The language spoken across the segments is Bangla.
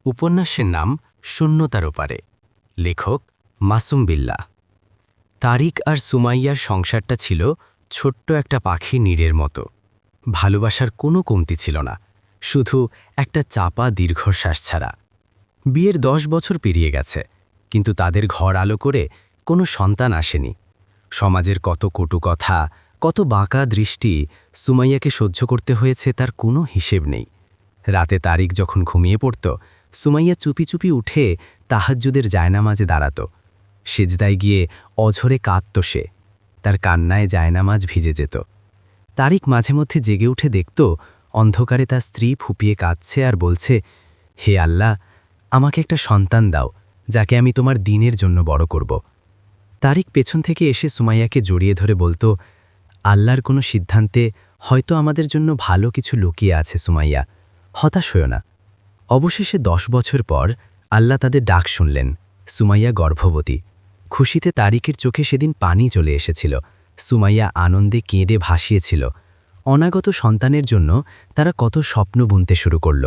উপন্যাসের নাম শূন্যতার ওপারে। লেখক মাসুম বিল্লাহ। তারিক আর সুমাইয়ার সংসারটা ছিল ছোট্ট একটা পাখির নীড়ের মতো। ভালোবাসার কোনো কমতি ছিল না, শুধু একটা চাপা দীর্ঘশ্বাস ছাড়া। বিয়ের 10 বছর পেরিয়ে গেছে, কিন্তু তাদের ঘর আলো করে কোনো সন্তান আসেনি। সমাজের কত কটু কথা, কত বাঁকা দৃষ্টি সুমাইয়াকে সহ্য করতে হয়েছে তার কোনো হিসেব নেই। রাতে তারিক যখন ঘুমিয়ে পড়ত, সুমাইয়া চুপি চুপি উঠে তাহাজ্জুদের জায়নামাজে দাঁড়াত। সিজদায় গিয়ে অঝরে কাঁদত সে, তার কান্নায় জায়নামাজ ভিজে যেত। তারিক মাঝে মধ্যে জেগে উঠে দেখত অন্ধকারে তার স্ত্রী ফুপিয়ে কাঁদছে আর বলছে, হে আল্লাহ, আমাকে একটা সন্তান দাও, যাকে আমি তোমার দ্বীনের জন্য বড় করব। তারিক পেছন থেকে এসে সুমাইয়াকে জড়িয়ে ধরে বলতো, আল্লাহর কোনো সিদ্ধান্তে হয়তো আমাদের জন্য ভালো কিছু লুকিয়ে আছে সুমাইয়া, হতাশ হয়ো না। অবশেষে 10 বছর পর আল্লাহ তাদের ডাক শুনলেন। সুমাইয়া গর্ভবতী। খুশিতে তারিকের চোখে সেদিন পানি চলে এসেছিল। সুমাইয়া আনন্দে কেঁদে ভাসিয়েছিল। অনাগত সন্তানের জন্য তারা কত স্বপ্ন বুনতে শুরু করল।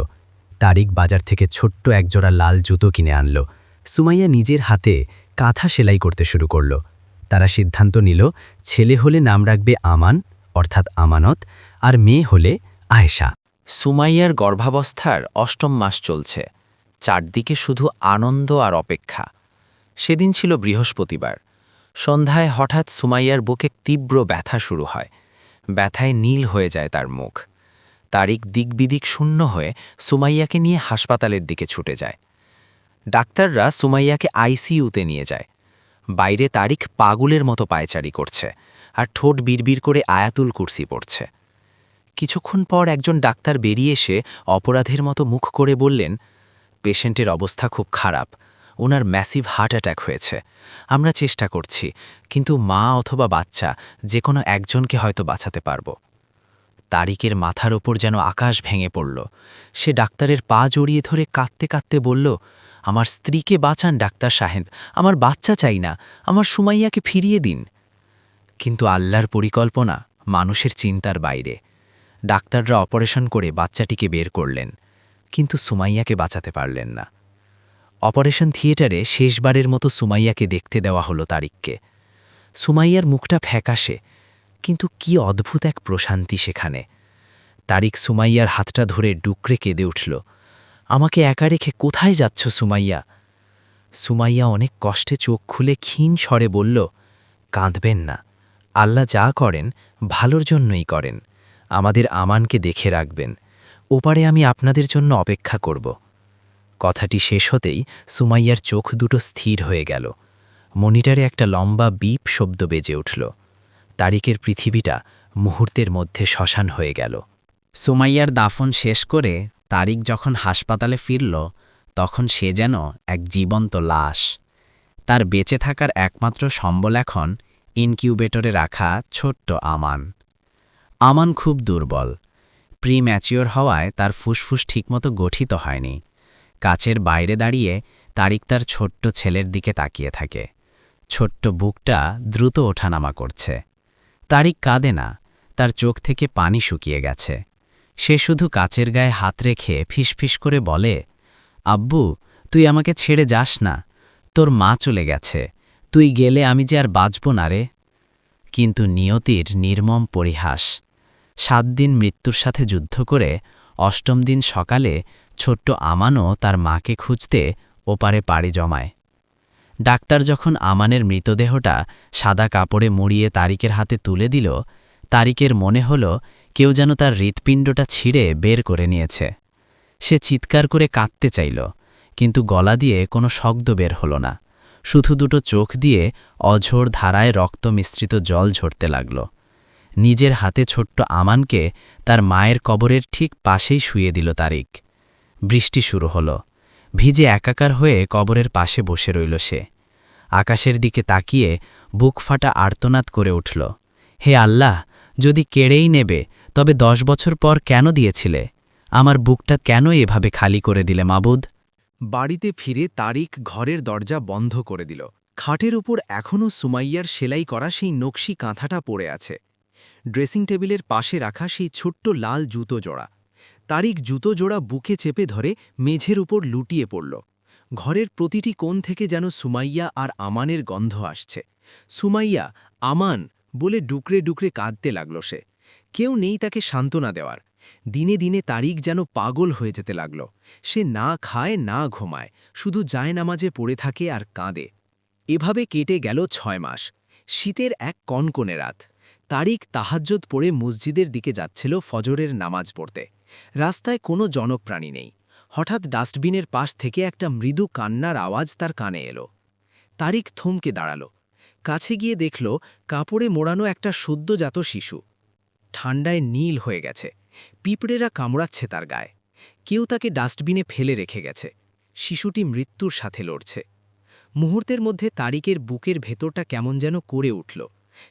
তারিক বাজার থেকে ছোট্ট একজোড়া লাল জুতো কিনে আনল। সুমাইয়া নিজের হাতে কাঁথা সেলাই করতে শুরু করল। তারা সিদ্ধান্ত নিল, ছেলে হলে নাম রাখবে আমান, অর্থাৎ আমানত, আর মেয়ে হলে আয়েশা। সুমাইয়ার গর্ভাবস্থার 8ম মাস চলছে। চারদিকে শুধু আনন্দ আর অপেক্ষা। সেদিন ছিল বৃহস্পতিবার। সন্ধ্যায় হঠাৎ সুমাইয়ার বুকে তীব্র ব্যথা শুরু হয়। ব্যথায় নীল হয়ে যায় তার মুখ। তারিক দিকবিদিক শূন্য হয়ে সুমাইয়াকে নিয়ে হাসপাতালের দিকে ছুটে যায়। ডাক্তাররা সুমাইয়াকে আইসিইউতে নিয়ে যায়। বাইরে তারিক পাগলের মতো পায়চারি করছে আর ঠোঁট বিড়বিড় করে আয়াতুল কুরসি পড়ছে। কিছুক্ষণ পর একজন ডাক্তার বেরিয়ে এসে অপরাধের মতো মুখ করে বললেন, পেশেন্টের অবস্থা খুব খারাপ, ওনার ম্যাসিভ হার্ট অ্যাটাক হয়েছে। আমরা চেষ্টা করছি, কিন্তু মা অথবা বাচ্চা যে কোনো একজনকে হয়তো বাঁচাতে পারব। তারিকের মাথার ওপর যেন আকাশ ভেঙে পড়ল। সে ডাক্তারের পা জড়িয়ে ধরে কাঁদতে কাঁদতে বলল, আমার স্ত্রীকে বাঁচান ডাক্তার সাহেব, আমার বাচ্চা চাই না, আমার সুমাইয়াকে ফিরিয়ে দিন। কিন্তু আল্লাহর পরিকল্পনা মানুষের চিন্তার বাইরে। ডাক্তাররা অপারেশন করে বাচ্চাটিকে বের করলেন, কিন্তু সুমাইয়াকে বাঁচাতে পারলেন না। অপারেশন থিয়েটারে শেষবারের মতো সুমাইয়াকে দেখতে দেওয়া হলো তারিককে। সুমাইয়ার মুখটা ফ্যাকাশে, কিন্তু কি অদ্ভুত এক প্রশান্তি সেখানে। তারিক সুমাইয়ার হাতটা ধরে ডুকরে কেঁদে উঠল, আমাকে একা রেখে কোথায় যাচ্ছ সুমাইয়া? সুমাইয়া অনেক কষ্টে চোখ খুলে ক্ষীণ স্বরে বলল, কাঁদবেন না, আল্লাহ যা করেন ভালোর জন্যই করেন। আমাদের আমানকে দেখে রাখবেন, ওপারে আমি আপনাদের জন্য অপেক্ষা করব। কথাটি শেষ হতেই সুমাইয়ার চোখ দুটো স্থির হয়ে গেল। মনিটরে একটা লম্বা বিপ শব্দ বেজে উঠল। তারিকের পৃথিবীটা মুহূর্তের মধ্যে শ্মশান হয়ে গেল। সুমাইয়ার দাফন শেষ করে তারিক যখন হাসপাতালে ফিরল, তখন সে যেন এক জীবন্ত লাশ। তার বেঁচে থাকার একমাত্র সম্বল এখন ইনকিউবেটরে রাখা ছোট্ট আমান। আমান খুব দুর্বল। প্রি-ম্যাচিওর হওয়ায় তার ফুসফুস ঠিকমতো গঠিত হয়নি। কাচের বাইরে দাঁড়িয়ে তারিক তার ছোট্ট ছেলের দিকে তাকিয়ে থাকে। ছোট্ট বুকটা দ্রুত ওঠানামা করছে। তারিক কাঁদে না, তার চোখ থেকে পানি শুকিয়ে গেছে। সে শুধু কাচের গায়ে হাত রেখে ফিসফিস করে বলে, আব্বু, তুই আমাকে ছেড়ে যাস না, তোর মা চলে গেছে, তুই গেলে আমি যে আর বাঁচব না রে। কিন্তু নিয়তির নির্মম পরিহাস। 7 দিন মৃত্যুর সাথে যুদ্ধ করে 8ম দিন সকালে ছোট্ট আমানও তার মাকে খুঁজতে ওপারে পাড়ি জমায়। ডাক্তার যখন আমানের মৃতদেহটা সাদা কাপড়ে মুড়িয়ে তারিকের হাতে তুলে দিল, তারিকের মনে হল কেউ যেন তার হৃৎপিণ্ডটা ছিঁড়ে বের করে নিয়েছে। সে চিৎকার করে কাঁদতে চাইল, কিন্তু গলা দিয়ে কোনো শব্দ বের হল না। শুধু দুটো চোখ দিয়ে অঝোর ধারায় রক্ত মিশ্রিত জল ঝরতে লাগল। নিজের হাতে ছোট্ট আমানকে তার মায়ের কবরের ঠিক পাশেই শুয়ে দিল তারিক। বৃষ্টি শুরু হল। ভিজে একাকার হয়ে কবরের পাশে বসে রইল সে। আকাশের দিকে তাকিয়ে বুক ফাটা আর্তনাদ করে উঠল, হে আল্লাহ, যদি কেড়েই নেবে তবে 10 বছর পর কেন দিয়েছিলে? আমার বুকটা কেন এভাবে খালি করে দিলে মাবুদ? বাড়িতে ফিরে তারিক ঘরের দরজা বন্ধ করে দিল। খাটের উপর এখনও সুমাইয়ার সেলাই করা সেই নকশি কাঁথাটা পড়ে আছে। ড্রেসিং টেবিলের পাশে রাখা সেই ছোট্ট লাল জুতো জোড়া। তারিক জুতো জোড়া বুকে চেপে ধরে মেঝের উপর লুটিয়ে পড়ল। ঘরের প্রতিটি কোণ থেকে যেন সুমাইয়া আর আমানের গন্ধ আসছে। সুমাইয়া, আমান বলে ডুকরে ডুকরে কাঁদতে লাগল সে। কেউ নেই তাকে সান্ত্বনা দেওয়ার। দিনে দিনে তারিক যেন পাগল হয়ে যেতে লাগল। সে না খায় না ঘুমায়, শুধু জায়নামাজে পড়ে থাকে আর কাঁদে। এভাবে কেটে গেল ৬ মাস। শীতের এক কনকনে রাত। তারিক তাহাজ্জুদ পড়ে মসজিদের দিকে যাচ্ছিল ফজরের নামাজ পড়তে। রাস্তায় কোনো জনপ্রাণী নেই। হঠাৎ ডাস্টবিনের পাশ থেকে একটা মৃদু কান্নার আওয়াজ তার কানে এলো। তারিক থমকে দাঁড়াল। কাছে গিয়ে দেখল কাপড়ে মোড়ানো একটা সদ্যজাত শিশু। ঠান্ডায় নীল হয়ে গেছে, পিঁপড়েরা কামড়াচ্ছে তার গায়ে। কেউ তাকে ডাস্টবিনে ফেলে রেখে গেছে। শিশুটি মৃত্যুর সাথে লড়ছে। মুহূর্তের মধ্যে তারিকের বুকের ভেতরটা কেমন যেন করে উঠল।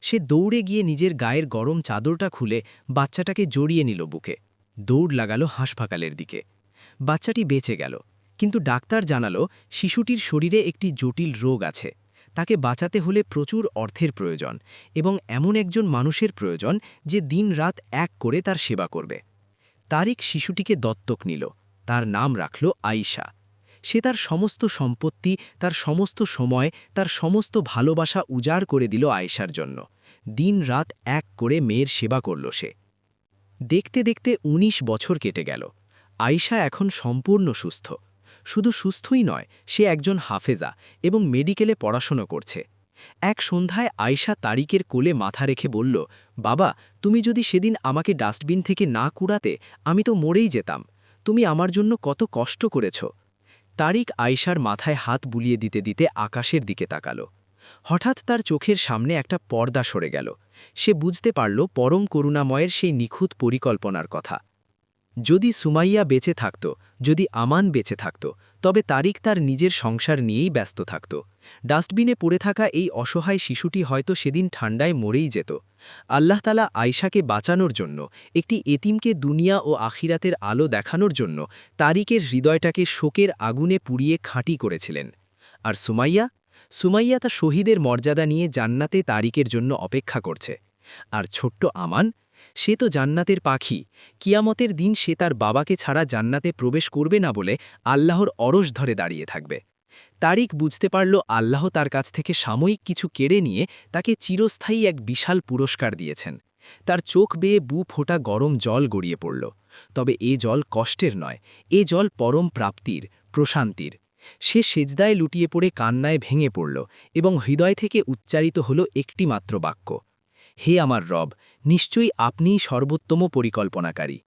সে দৌড়ে গিয়ে নিজের গায়ের গরম চাদরটা খুলে বাচ্চাটাকে জড়িয়ে নিল বুকে। দৌড় লাগালো হাসপাতালের দিকে। বাচ্চাটি বেঁচে গেল, কিন্তু ডাক্তার জানালো শিশুটির শরীরে একটি জটিল রোগ আছে। তাকে বাঁচাতে হলে প্রচুর অর্থের প্রয়োজন এবং এমন একজন মানুষের প্রয়োজন যে দিন-রাত এক করে তার সেবা করবে। তারিক শিশুটিকে দত্তক নিল। তার নাম রাখল আয়শা। সে তার সমস্ত সম্পত্তি, তার সমস্ত সময়, তার সমস্ত ভালোবাসা উজাড় করে দিল আয়েশার জন্য। দিন-রাত এক করে মেয়ের সেবা করল সে। দেখতে দেখতে ১৯ বছর কেটে গেল। আয়েশা এখন সম্পূর্ণ সুস্থ। শুধু সুস্থই নয়, সে একজন হাফেজা এবং মেডিকেলে পড়াশোনা করছে। এক সন্ধ্যায় আয়েশা তারিকের কোলে মাথা রেখে বলল, বাবা, তুমি যদি সেদিন আমাকে ডাস্টবিন থেকে না কুড়াতে, আমি তো মরেই যেতাম। তুমি আমার জন্য কত কষ্ট করেছ। তারিক আয়েশার মাথায় হাত বুলিয়ে দিতে দিতে আকাশের দিকে তাকাল। হঠাৎ তার চোখের সামনে একটা পর্দা সরে গেল। সে বুঝতে পারল পরম করুণাময়ের সেই নিখুঁত পরিকল্পনার কথা। যদি সুমাইয়া বেঁচে থাকত, যদি আমান বেঁচে থাকত, তবে তারিক তার নিজের সংসার নিয়েই ব্যস্ত থাকত। ডাস্টবিনে পড়ে থাকা এই অসহায় শিশুটি হয়তো সেদিন ঠান্ডায় মরেই যেত। আল্লাহ তাআলা আয়েশাকে বাঁচানোর জন্য, একটি এতিমকে দুনিয়া ও আখিরাতের আলো দেখানোর জন্য তারিকের হৃদয়টাকে শোকের আগুনে পুড়িয়ে খাঁটি করেছিলেন। আর সুমাইয়া তা শহীদের মর্যাদা নিয়ে জান্নাতে তারিকের জন্য অপেক্ষা করছে। আর ছোট্ট আমান, সে তো জান্নাতের পাখি। কিয়ামতের দিন সে তার বাবাকে ছাড়া জান্নাতে প্রবেশ করবে না বলে আল্লাহর অরশ ধরে দাঁড়িয়ে থাকবে। তারিক বুঝতে পারল আল্লাহ তার কাছ থেকে সাময়িক কিছু কেড়ে নিয়ে তাকে চিরস্থায়ী এক বিশাল পুরস্কার দিয়েছেন। তার চোখ বেয়ে ফোঁটা গরম জল গড়িয়ে পড়ল। তবে এ জল কষ্টের নয়, এ জল পরম প্রাপ্তির, প্রশান্তির। সে সেজদায় লুটিয়ে পড়ে কান্নায় ভেঙে পড়ল এবং হৃদয় থেকে উচ্চারিত হল একটি মাত্র বাক্য, হে আমার রব, নিশ্চয়ই আপনিই সর্বোত্তম পরিকল্পনাকারী।